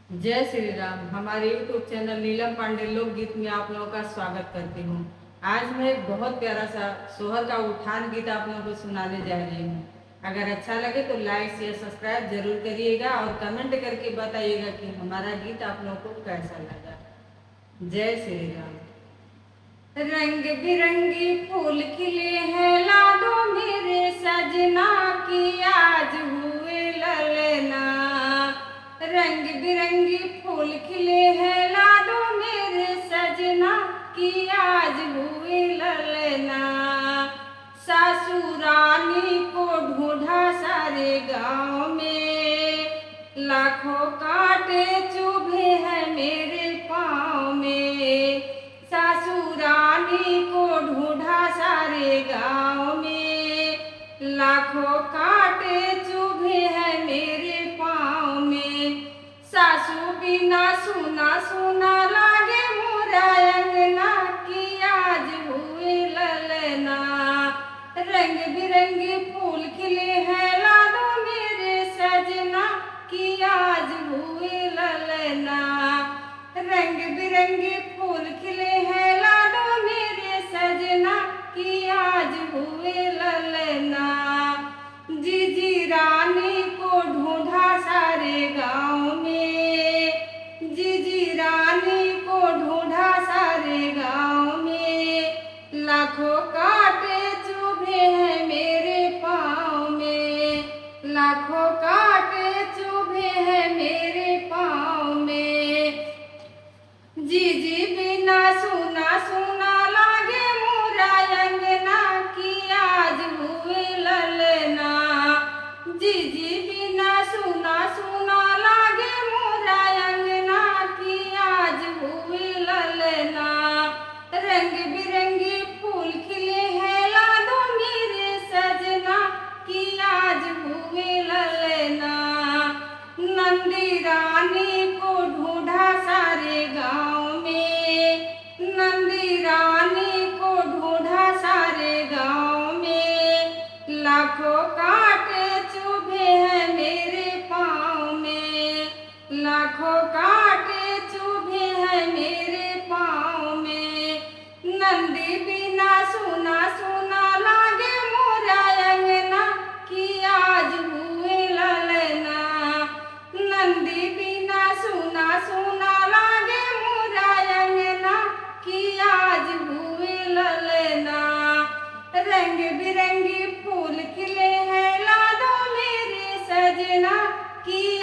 जय श्री राम। हमारे YouTube channel नीलम पांडे लोकगीत में आप लोगों का स्वागत करती हूँ। आज मैं एक बहुत प्यारा सा सोहर का उठान गीत आप लोगों को सुनाने जा रही हूँ। अगर अच्छा लगे तो लाइक शेयर सब्सक्राइब जरूर करिएगा और कमेंट करके बताइएगा कि हमारा गीत आप लोगों को कैसा लगा। जय श्री राम। रंग बिरंगी फूल खिले हैं लाडो मेरे सजना की आज हुए ललना। रंग बिरंगी फूल खिले हैं लाडो मेरे सजना की आज हुए ललना। सासुरानी को ढूंढा सारे गांव में, लाखों कांटे चुभे हैं मेरे पाँव में। सासुरानी को ढूंढा सारे गांव में, लाखों कांटे चुभे हैं मेरे पाँव में। सासू बिना सुना सुना लागे मोरा अंगना की आज हुए ललना। रंग बिरंगे फूल खिले हैं लाडो मेरे सजना की आज हुए ललना। रंग बिरंगे फूल खिले हैं लाडो मेरे सजना की आज हुए ललना। जीजी रानी को ढूंढा सारे गांव में, जीजी रानी को ढूंढा सारे गांव में। लाखों कांटे चुभे हैं मेरे पाँव में, लाखों कांटे चुभे हैं मेरे पाँव में। जीजी बिना सुना सुना लागे मोरा अंगना की आज हुए ललना। जीजी बिना सुना सुना लागे मोरा अंगना की आज हुए ललना। रंग बिरंगे फूल खिले हैं लाडो मेरे सजना की आज हुए ललना। नंदी रानी को ढूंढा सारे गांव में, नंदी रानी को ढूंढा सारे गांव में। लाखों कांटे चुभे हैं मेरे पाँव में, लाखों कांटे चुभे हैं मेरे पाँव में। नंदी बिना सुना सुना लागे मोरा अंगना की आज हुए ललना। नंदी बिना सुना सुना लागे मोरा अंगना की आज हुए ललना। रंग बिरंगे फूल खिले हैं लाडो मेरे सजना की